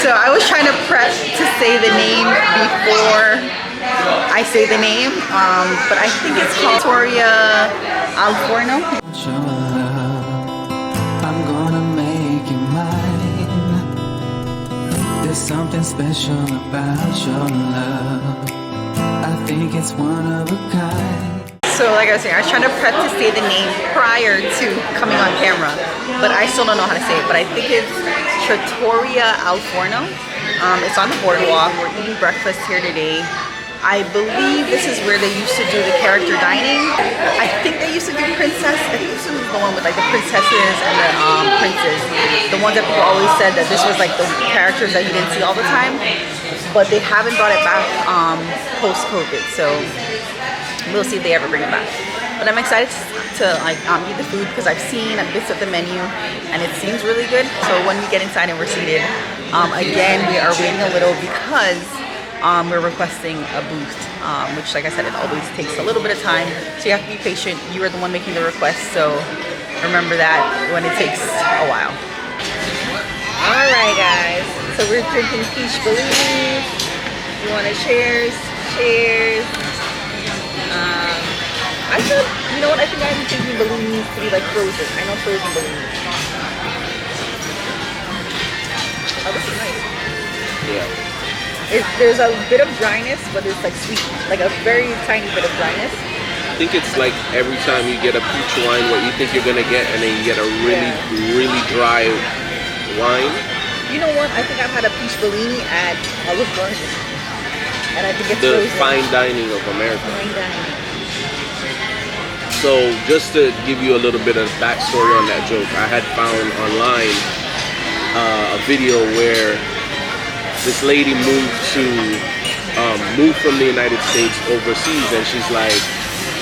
So I was trying to prep to say the name before I say the name, but I think it's called Trattoria al Forno. I'm gonna make you mine. There's something special about your love. I think it's one of a kind. So like I was saying, I was trying to prep to say the name prior to coming on camera, but I still don't know how to say it. But I think it's Trattoria al Forno. It's on the boardwalk. We're eating breakfast here today. I believe this is where they used to do the character dining. I think they used to do princess. I think this was the one with like the princesses and the princes. The ones that people always said that this was like the characters that you didn't see all the time. But they haven't brought it back post-COVID. So we'll see if they ever bring it back. But I'm excited to like eat the food because I've seen a bit of the menu and it seems really good. So when we get inside and we're seated, again we are waiting a little because we're requesting a booth, which like I said, it always takes a little bit of time. So you have to be patient. You are the one making the request, so remember that when it takes a while. All right, guys. So we're drinking peach Bellini. You want to cheers? Cheers. I should, you know what? I think I'm thinking Bellinis to be like frozen. I know frozen Bellinis. Oh, this is nice. Yeah. There's a bit of dryness, but it's like sweet, like a very tiny bit of dryness. I think it's like every time you get a peach wine, what you think you're gonna get, and then you get a really dry wine. You know what? I think I've had a peach Bellini at Olive Garden, and I think it's the frozen. fine dining of America. Fine dining. So just to give you a little bit of backstory on that joke, I had found online a video where this lady moved from the United States overseas, and she's like,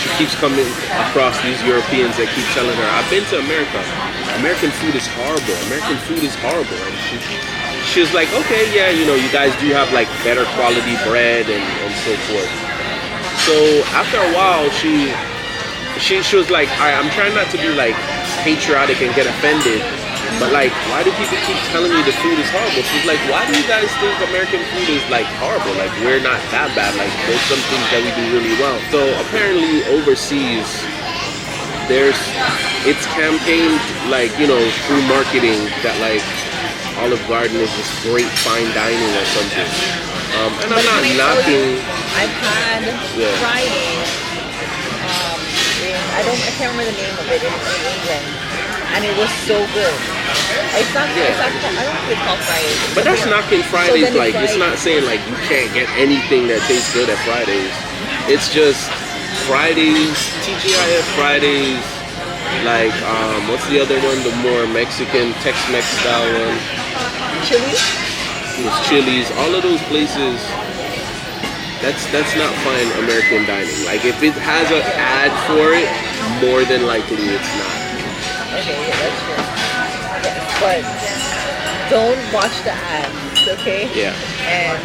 she keeps coming across these Europeans that keep telling her, I've been to America. American food is horrible. American food is horrible. And she was like, okay, yeah, you know, you guys do have like better quality bread and so forth. So after a while, she was like, all right, I'm trying not to be like patriotic and get offended, but like, why do people keep telling me the food is horrible? She's like, why do you guys think American food is like horrible? Like, we're not that bad. Like, there's some things that we do really well. So apparently overseas, it's campaigned like, you know, through marketing that like Olive Garden is this great fine dining or something. And I'm not knocking. I've had Friday. I can't remember the name of it in England, and it was so good. It's not. I don't think it's called Fridays. But that's knocking Fridays. So like, it's not saying like you can't get anything that tastes good at Fridays. It's just Fridays, TGIF Fridays. Like, what's the other one? The more Mexican, Tex-Mex style one. Chili's. It's Chili's. All of those places. That's not fine American dining. Like, if it has an ad for it, more than likely it's not. Okay, yeah, that's true. Yes, but don't watch the ads, okay? Yeah. And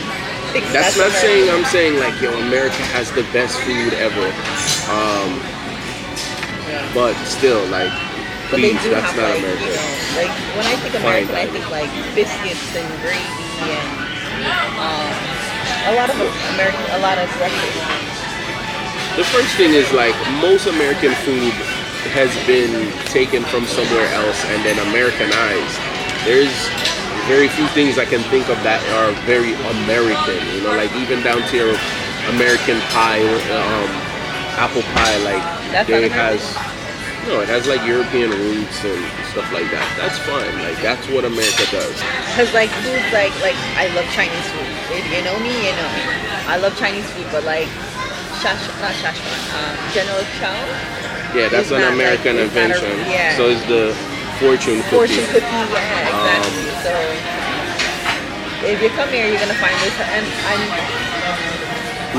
that's not saying I'm saying like, yo, America has the best food ever. But still, like, please, that's not like, America. You know, like, when I think American, I think like biscuits and gravy and a lot of breakfast. The first thing is like, most American food has been taken from somewhere else and then Americanized. There's very few things I can think of that are very American, you know, like even down to your American pie, apple pie, like it has like European roots and stuff like that. That's fine, like that's what America does. Cause like foods like I love Chinese food. If you know me, you know me. I love Chinese food, but like General Chow. Yeah, that's an American invention. So is the fortune cookie. Fortune cookie, yeah, exactly. So if you come here, you're gonna find this. And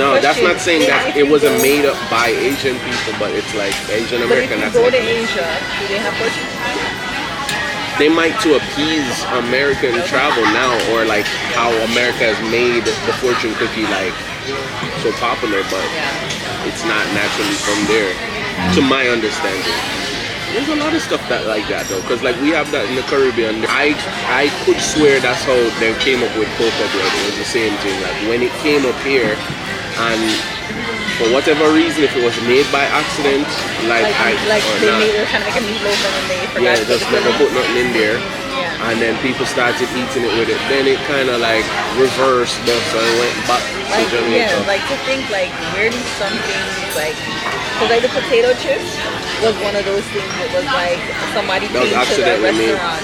no, that's not saying that it wasn't made up by Asian people, but it's like Asian American. But if you go to Asia, do they have fortune cookies? They might to appease American travel now, or like how America has made the fortune cookie like so popular, but it's not naturally from there, to my understanding. There's a lot of stuff that like that though, because like we have that in the Caribbean. I could swear that's how they came up with cocoa bread. It was the same thing. Like when it came up here, and for whatever reason, if it was made by accident, like they made it kind of like a meatloaf and then they forgot to just never put nothing in there. Yeah. And then people started eating it with it. Then it kind of like reversed, but so it went back to Jamaica. Yeah, like to think like where do some things like, because like the potato chips was one of those things that was like somebody came to the restaurant.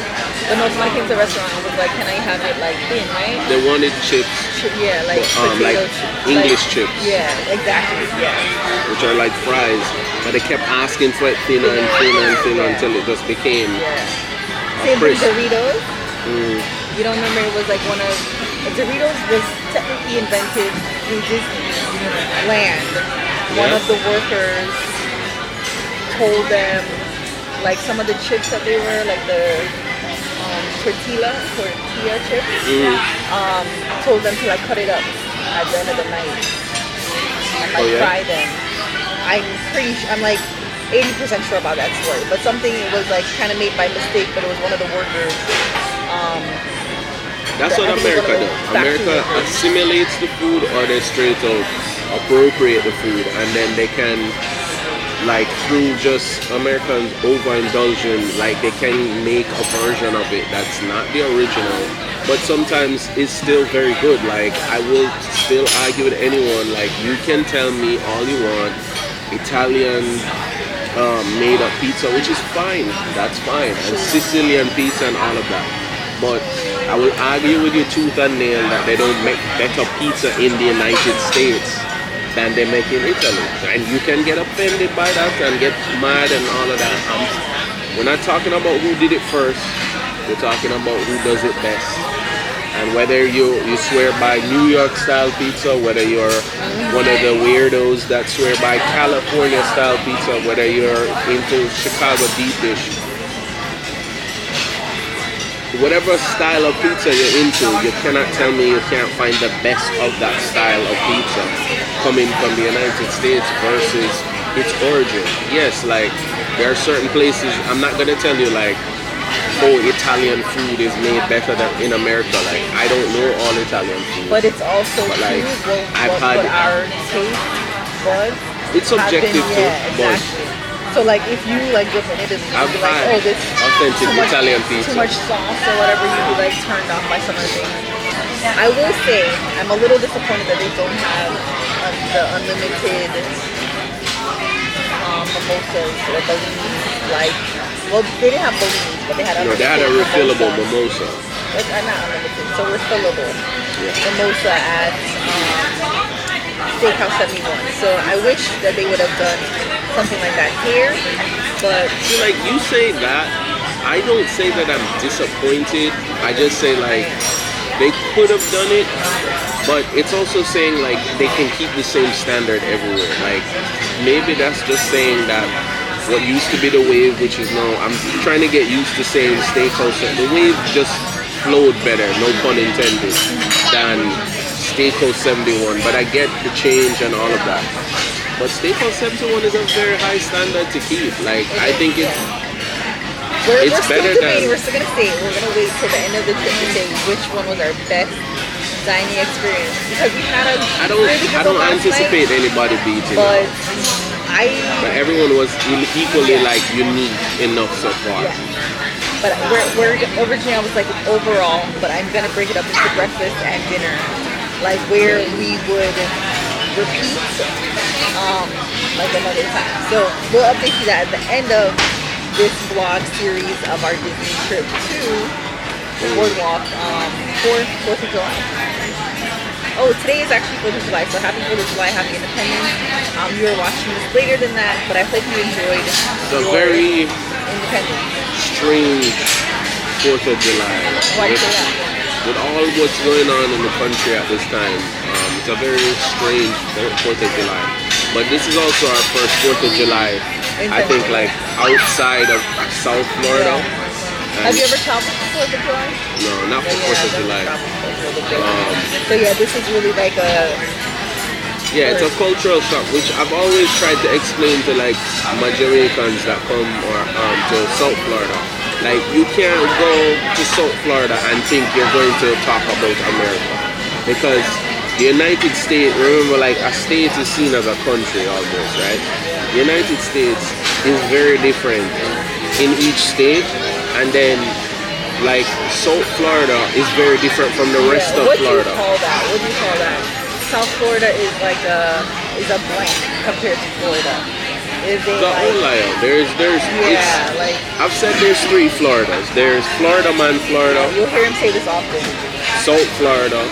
But no, somebody came to the restaurant and was like, can I have it like thin, right? They wanted chips. Yeah, like like English chips. Yeah, exactly. Yeah. Which are like fries, but they kept asking for it thinner and thinner and thinner until it just became. Same with Doritos. You don't remember it was like one of Doritos was technically invented through Disneyland. One of the workers told them like some of the chips that they were like the tortilla chips. Told them to like cut it up at the end of the night and like fry them. I'm like 80% sure about that story, but something it was like kind of made by mistake, but it was one of the workers. That's what America does. America assimilates the food, or they straight out appropriate the food, and then they can, like through just Americans overindulging, like they can make a version of it that's not the original, but sometimes it's still very good. Like I will still argue with anyone, like you can tell me all you want, Italian made up pizza, which is fine, that's fine, and Sicilian pizza and all of that, but I will argue with you tooth and nail that they don't make better pizza in the United States than they make in Italy, and you can get offended by that and get mad and all of that. We're not talking about who did it first, we're talking about who does it best. And whether you swear by New York style pizza, whether you're one of the weirdos that swear by California style pizza, whether you're into Chicago deep dish, whatever style of pizza you're into, you cannot tell me you can't find the best of that style of pizza coming from the United States versus its origin. Yes, like there are certain places, I'm not gonna tell you like, oh, Italian food is made better than in America. Like I don't know all Italian food, but it's also like what our taste buds. It's subjective too. Exactly. So like if you like go to Italy, you'll be like, oh, this authentic Italian pizza, too much sauce or whatever, you'd be like turned off by some of the things. I will say I'm a little disappointed that they don't have the unlimited mimosas or balloons like. Well, they didn't have balloons, but they had they had a refillable mimosa. Not unlimited, so refillable mimosa at Steakhouse 71. So I wish that they would have done something like that here, but see, like you say that, I don't say that I'm disappointed. I just say like they could have done it, but it's also saying like they can keep the same standard everywhere. Like maybe that's just saying that what used to be the wave, which is now, I'm trying to get used to saying Steakhouse. The wave just flowed better, no pun intended, than Steakhouse 71. But I get the change and all of that. But Steakhouse 71 is a very high standard to keep. Like I think it's better than. We're still gonna say we're gonna wait till the end of the trip to say which one was our best dining experience, because we had a. I don't anticipate anybody beating. But everyone was equally like unique enough so far. Yeah. But we're originally I was like overall, but I'm gonna break it up into breakfast and dinner, like where we would repeat like another time. So we'll update you that at the end of this vlog series of our Disney trip to the Boardwalk for 4th of July. Oh, today is actually 4th of July, so happy 4th of July, happy Independence. You are watching this later than that, but I hope you enjoyed the very Independence. Strange 4th of July. Why do you say that? With all what's going on in the country at this time, it's a very strange 4th of July. But this is also our first 4th of July, I think, like outside of South Florida. Yeah. Have you ever traveled for 4th of July? No, not for 4th of July. So yeah, this is really like a Yeah, it's a cultural shock, which I've always tried to explain to like my Jamaicans that come or to South Florida. Like you can't go to South Florida and think you're going to talk about America, because the United States, remember, like a state is seen as a country almost, right? The United States is very different in each state, and then like South Florida is very different from the rest of Florida. What do you call that? What do you call that? South Florida is like a blank compared to Florida. Is it The like, outlier. There's yeah, like I've said there's 3 Floridas. There's Florida Man, Florida, you'll hear him say this often. South Florida,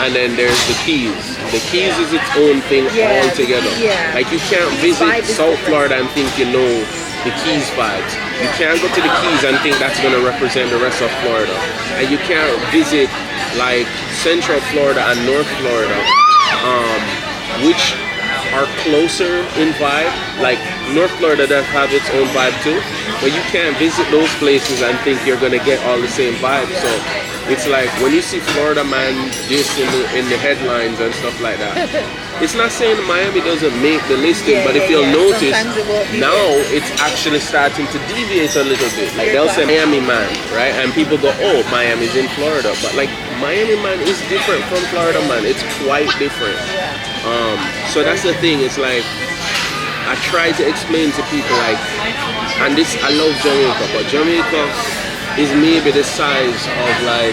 and then there's the Keys. The Keys is its own thing altogether. Yeah. Like you can't visit South Florida and think you know the Keys vibes. You can't go to the Keys and think that's going to represent the rest of Florida. And you can't visit like Central Florida and North Florida, which are closer in vibe. Like North Florida does have its own vibe too, but you can't visit those places and think you're going to get all the same vibe. So it's like when you see Florida Man just in the headlines and stuff like that. It's not saying Miami doesn't make the listing, but if you'll notice, now it's actually starting to deviate a little bit. Like they'll say Miami Man, right? And people go, oh, Miami's in Florida. But like Miami Man is different from Florida Man. It's quite different. So that's the thing. It's like, I try to explain to people like, and this, I love Jamaica, but Jamaica is maybe the size of like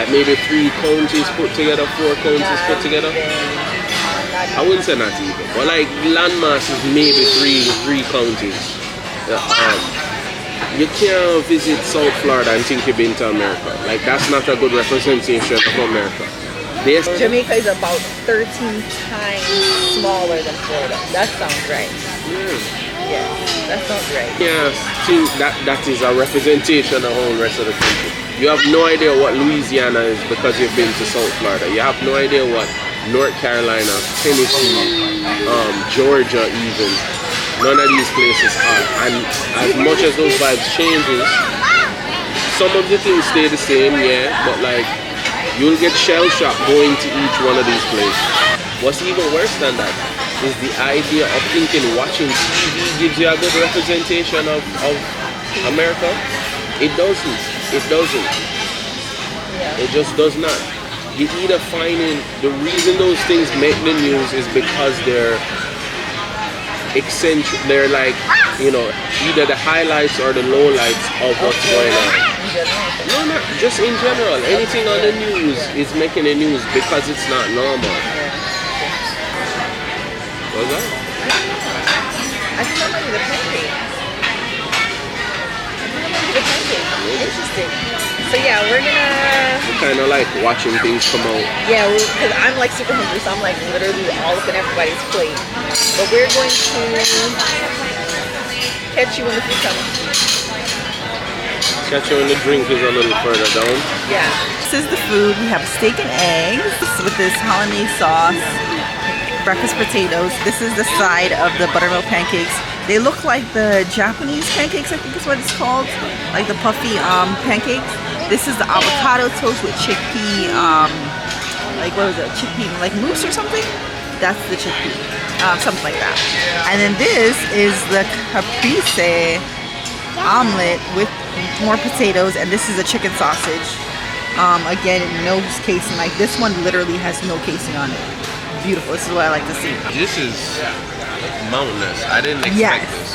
maybe 3 counties put together, 4 counties put together. I wouldn't say not even, but like landmass is maybe three counties. You can't visit South Florida and think you've been to America. Like that's not a good representation of America. Jamaica is about 13 times smaller than Florida. That sounds right. Yeah, that sounds right. Yeah, think that is a representation of the whole rest of the country. You have no idea what Louisiana is because you've been to South Florida. You have no idea what North Carolina, Tennessee, Georgia even. None of these places are. And as much as those vibes changes, some of the things stay the same, yeah, but like you'll get shell shocked going to each one of these places. What's even worse than that is the idea of thinking watching TV gives you a good representation of America. It doesn't. It doesn't. It just does not. You either finding the reason those things make the news is because they're eccentric. They're like, you know, either the highlights or the lowlights of what's going on. No, not just in general. Anything on the news is making the news because it's not normal. What's that? I think I'm ready to pancake. Interesting. So yeah, we're gonna... Kind of like watching things come out. Yeah, because I'm like super hungry, so I'm like literally all up in everybody's plate. But we're going to catch you when the food comes. Catch you when the drink is a little further down. Yeah. This is the food. We have steak and eggs with this hollandaise sauce, breakfast potatoes. This is the side of the buttermilk pancakes. They look like the Japanese pancakes, I think is what it's called, like the puffy pancakes. This is the avocado toast with chickpea, like what was it, chickpea, like mousse or something? That's the chickpea, something like that. And then this is the caprese omelet with more potatoes, and this is a chicken sausage. Again, no casing. Like this one literally has no casing on it. Beautiful. This is what I like to see. This is mountainous. I didn't expect this.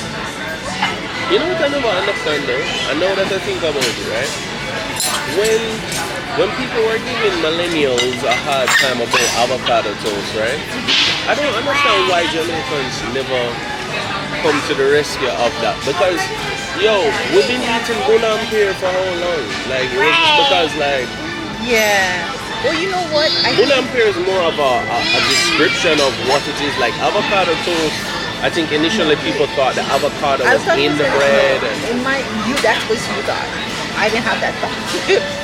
You know what I never understand though? I know that I think about it, right? When people were giving millennials a hard time about avocado toast, right? I don't understand why Jamaicans never come to the rescue of that. Because, yo, we've been eating Unam here for how long? Like, it was just because, like... Yeah. Well, you know what? Unam here is more of a description of what it is. Like, avocado toast, I think initially people thought the avocado was in the bread. And that's what you thought. I didn't have that thought.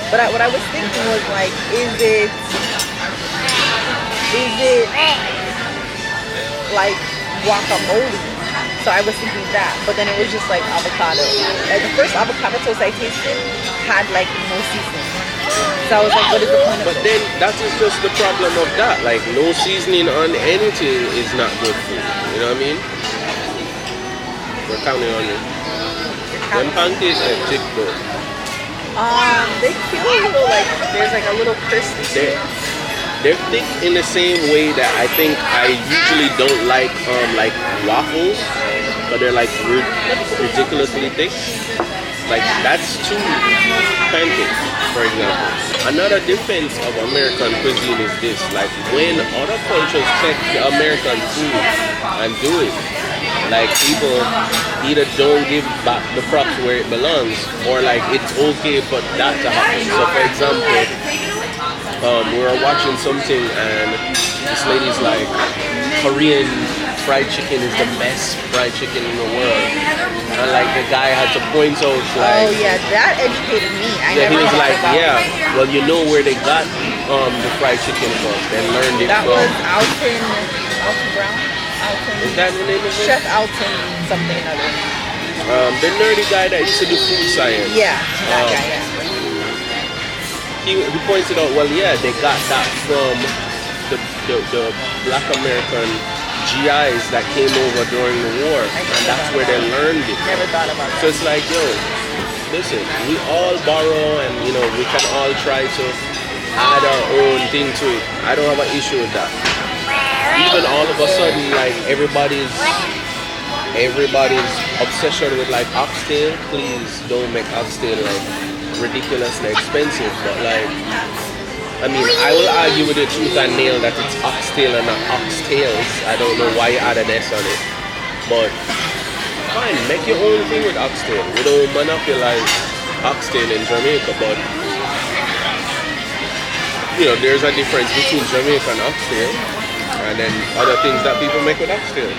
But what I was thinking was like, is it like guacamole? So I was thinking that, but then it was just like avocado. Like the first avocado toast I tasted had like no seasoning. So I was like, what is the point of But this? then that is just the problem of that. Like no seasoning on anything is not good food. You know what I mean? We're counting on you. Them pancakes are thick though. They feel a little like there's like a little crispy. They're thick in the same way that I think I usually don't like waffles, but they're like ridiculously thick. Like that's two pancakes, for example. Another defense of American cuisine is this: like when other cultures take the American food and do it, like people either don't give back the props where it belongs, or like it's okay for that to happen. So, for example, we were watching something and this lady's like, Korean fried chicken is the best fried chicken in the world, and like the guy had to point out like, Oh yeah, that educated me. yeah, he was thought like, about yeah, well you know where they got the fried chicken from, they learned it that from. was Alton Brown. Is that the name of it? Chef Alton something or other. The nerdy guy that used to do food science. Yeah, that guy. Yeah. He pointed out, well, yeah, they got that from the Black American GIs that came over during the war, and that's where they learned it. Never thought about So that. it's like, yo, listen, we all borrow, and you know, we can all try to add our own thing to it. I don't have an issue with that. Even all of a sudden, like everybody's obsession with like oxtail. Please don't make oxtail like ridiculously expensive, but like, I mean, I will argue with the tooth and nail that it's oxtail and not oxtails. I don't know why you add an S on it, but fine, make your own thing with oxtail. We don't monopolize oxtail in Jamaica, but you know, there's a difference between Jamaican oxtail and then other things that people make with oxtail.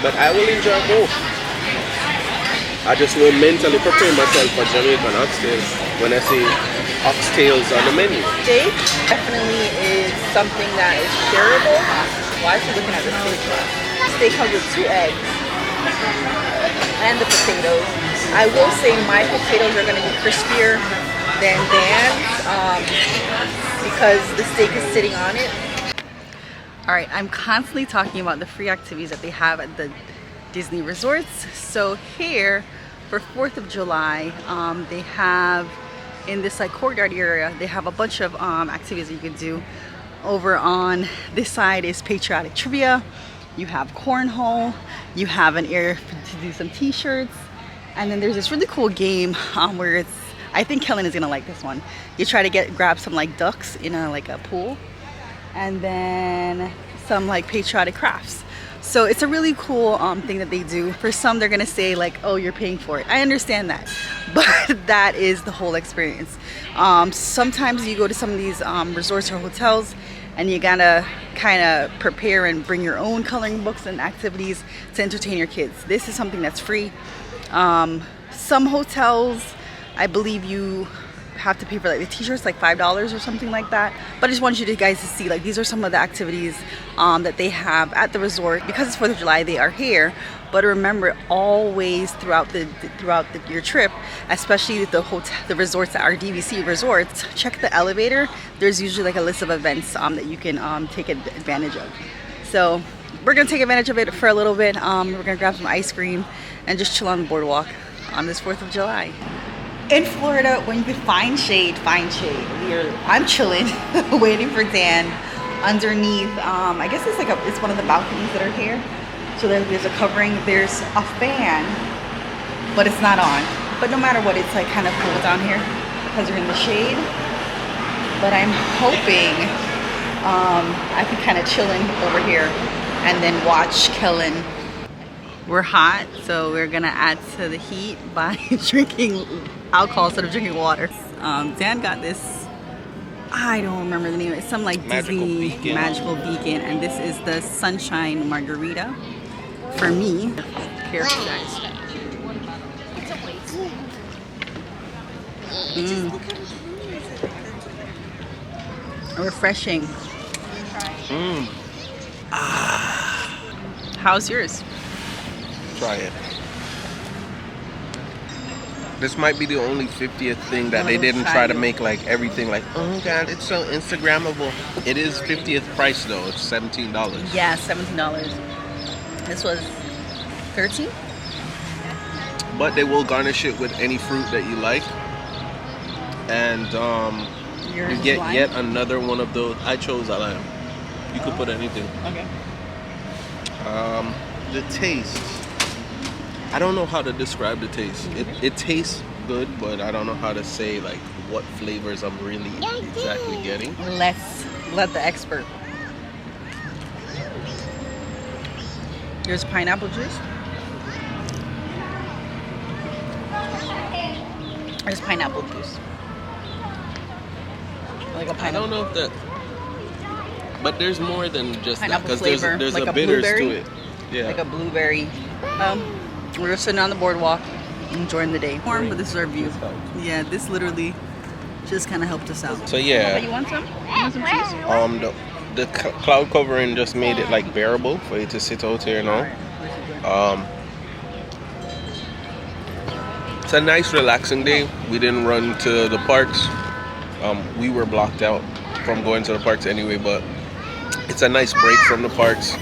But I will enjoy both. I just will mentally prepare myself for Jamaican oxtail when I see oxtails on the menu. Steak definitely is something that is shareable. Why is she looking at the steak? Steak comes with 2 eggs and the potatoes. I will say my potatoes are going to be crispier than Dan's because the steak is sitting on it. All right, I'm constantly talking about the free activities that they have at the Disney resorts. So here for 4th of July, they have in this like courtyard area, they have a bunch of activities that you can do. Over on this side is patriotic trivia. You have cornhole. You have an area to do some t-shirts. And then there's this really cool game where it's, I think Kellan is gonna like this one. You try to grab some like ducks in a pool, and then some like patriotic crafts. So it's a really cool thing that they do. For some, they're gonna say like, oh, you're paying for it. I understand that, but that is the whole experience. Sometimes you go to some of these resorts or hotels and you gotta kind of prepare and bring your own coloring books and activities to entertain your kids. This is something that's free. Some hotels, I believe you have to pay for like the t-shirts, like $5 or something like that. But I just want you guys to see, like, these are some of the activities that they have at the resort. Because it's 4th of July, they are here. But remember, always throughout your trip, especially the resorts that are DVC resorts, check the elevator. There's usually like a list of events that you can take advantage of. So we're gonna take advantage of it for a little bit. We're gonna grab some ice cream and just chill on the boardwalk on this 4th of July. In Florida, when you can find shade, find shade. I'm chilling, waiting for Dan underneath. I guess it's one of the balconies that are here. So there's a covering. There's a fan, but it's not on. But no matter what, it's like kind of cool down here because you're in the shade. But I'm hoping I can kind of chilling over here and then watch Kellan. We're hot, so we're gonna add to the heat by drinking alcohol instead of drinking water. Dan got this, I don't remember the name, it's some like Disney Magical Beacon, and this is the Sunshine Margarita for me. Careful, guys. Refreshing. How's yours? Try it. This might be the only 50th thing that they didn't try to make like everything like, oh god, it's so Instagrammable. It is 50th price though. It's $17. Yeah, $17. This was 13. But they will garnish it with any fruit that you like. And you get yet another one of those. I chose a lime. You could put anything. Okay. The taste. I don't know how to describe the taste. It tastes good, but I don't know how to say like what flavors I'm really exactly getting. Let's let the expert. Here's pineapple juice. There's pineapple juice. Like a pineapple. I don't know if that, but there's more than just pineapple that because there's like a bitters blueberry, to it. Yeah. Like a blueberry. We're sitting on the boardwalk, enjoying the day. Warm, but this is our view. Yeah, this literally just kind of helped us out. So yeah. You want some? You want some cheese? The cloud covering just made it like bearable for you to sit out here now. It's a nice relaxing day. We didn't run to the parks. We were blocked out from going to the parks anyway, but it's a nice break from the parks.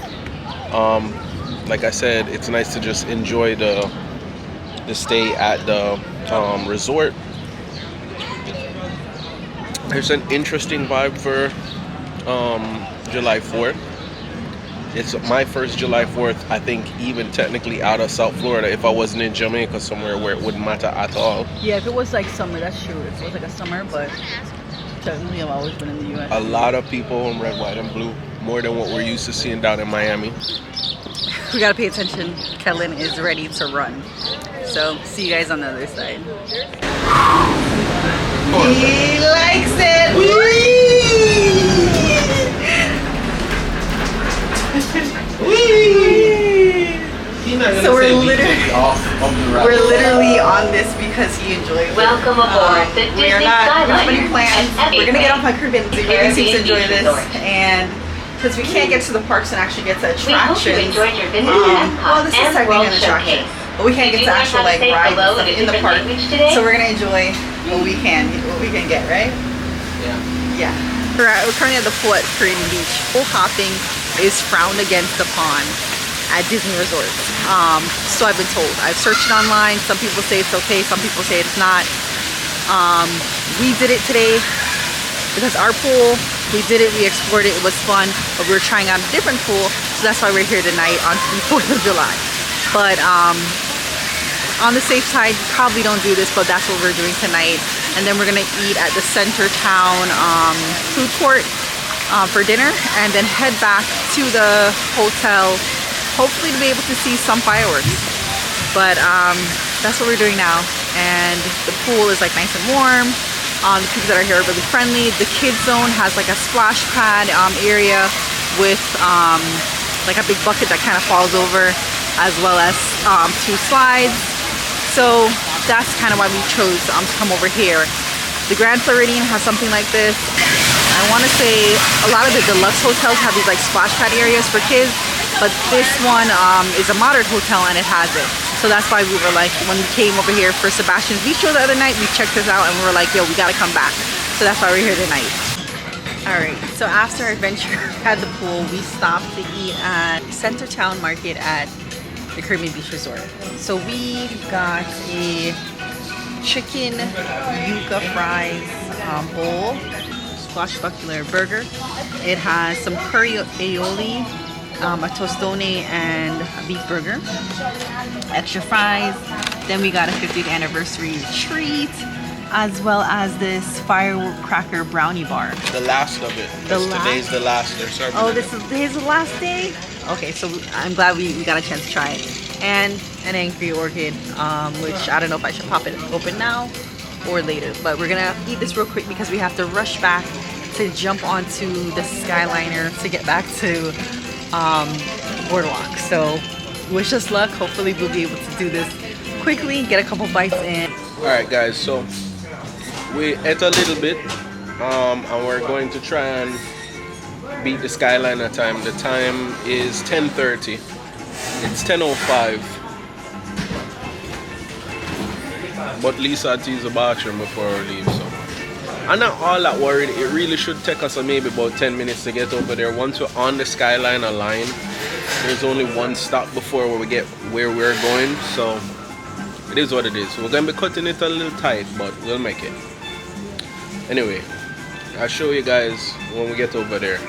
Like I said, it's nice to just enjoy the stay at the resort. There's an interesting vibe for July 4th. It's my first July 4th, I think, even technically out of South Florida, if I wasn't in Jamaica somewhere where it wouldn't matter at all. Yeah, if it was like summer, that's true. If it was like a summer, but technically I've always been in the U.S. A lot of people in red, white, and blue, more than what we're used to seeing down in Miami. We gotta pay attention. Kellan is ready to run. So, see you guys on the other side. He likes it! So we're literally on this because he enjoys it. Welcome aboard the Disney We are not Skyliner have any plans. and We're gonna get off my Caribbean. He really seems to enjoy this, Resort. and because we can't get to the parks and actually get to We hope you attractions. enjoyed your visit to Well, Epcot this is and technically World an attraction, Showcase. but we can't get Did to you learn actual how to like say rides hello in a in the different park. language today? So we're gonna enjoy what we can get, right? Yeah. We're currently at the pool at Caribbean Beach. Pool hopping is frowned against upon at Disney resorts. So I've been told. I've searched it online. Some people say it's okay. Some people say it's not. We did it today because our pool, we did it, we explored it, it was fun, but we were trying out a different pool, so that's why we're here tonight on the 4th of July. But on the safe side, probably don't do this, but that's what we're doing tonight. And then we're gonna eat at the Center Town food court for dinner, and then head back to the hotel, hopefully to be able to see some fireworks. But that's what we're doing now, and the pool is like nice and warm. The people that are here are really friendly. The kids zone has like a splash pad area with like a big bucket that kind of falls over, as well as 2 slides. So that's kind of why we chose to come over here. The Grand Floridian has something like this. I want to say a lot of the deluxe hotels have these like splash pad areas for kids, but this one is a modern hotel and it has it. So that's why we were like, when we came over here for Sebastian's Beach show the other night, we checked this out and we were like, yo, we gotta come back. So that's why we're here tonight. All right, so after our adventure at the pool, we stopped to eat at Center Town Market at the Caribbean Beach Resort. So we got a chicken yuca fries bowl, swashbuckler burger. It has some curry aioli, a tostone, and a beef burger, extra fries. Then we got a 50th anniversary treat, as well as this firecracker brownie bar. The last of it. Today's the last. They're serving Today's the last day? Okay, so I'm glad we got a chance to try it. And an angry orchid, which I don't know if I should pop it open now or later. But we're gonna eat this real quick because we have to rush back to jump onto the Skyliner to get back to Boardwalk. So wish us luck. Hopefully we'll be able to do this quickly, get a couple bites in. Alright guys, so we ate a little bit and we're going to try and beat the Skyliner time. The time is 10:30. It's 10:05. but Lisa had to use the bathroom before we leave, so I'm not all that worried. It really should take us maybe about 10 minutes to get over there. Once we're on the Skyliner line, there's only one stop before we get where we're going, so it is what it is. We're going to be cutting it a little tight, but we'll make it. Anyway, I'll show you guys when we get over there.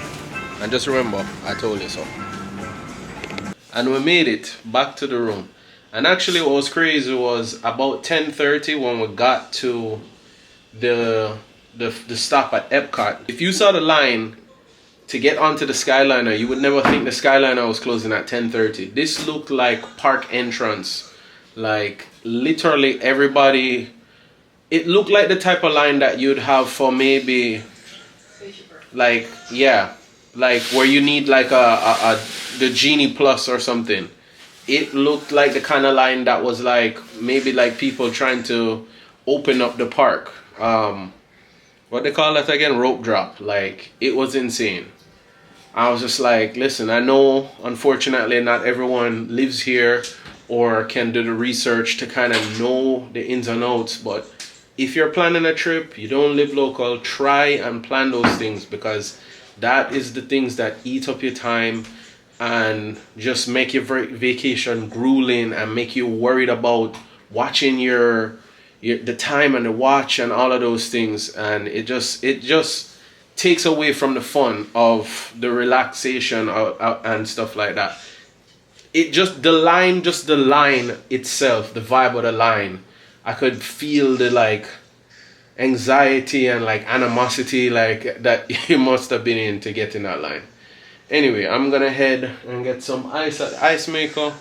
And just remember, I told you so. And we made it back to the room. And actually what was crazy was about 10:30 when we got to the stop at Epcot. If you saw the line to get onto the Skyliner, you would never think the Skyliner was closing at 10:30. This looked like park entrance. Like literally everybody, it looked like the type of line that you'd have for maybe like, yeah, like where you need like the Genie Plus or something. It looked like the kind of line that was like maybe like people trying to open up the park. What they call that again? Rope drop. Like it was insane. I was just like, listen, I know unfortunately not everyone lives here or can do the research to kind of know the ins and outs, but if you're planning a trip, you don't live local, try and plan those things, because that is the things that eat up your time and just make your vacation grueling and make you worried about watching the time and the watch and all of those things, and it just takes away from the fun of the relaxation and stuff like that. It just the line itself, the vibe of the line, I could feel the like anxiety and like animosity like that you must have been in to get in that line. Anyway, I'm gonna head and get some ice at the ice maker.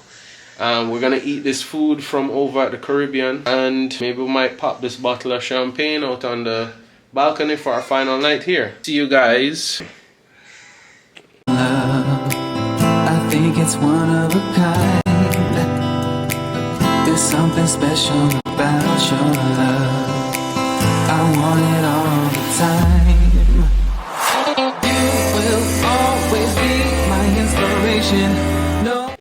We're gonna eat this food from over at the Caribbean, and maybe we might pop this bottle of champagne out on the balcony for our final night here. See you guys. I think it's one of a kind. There's something special about your love. I want it all the time. You will always be my inspiration.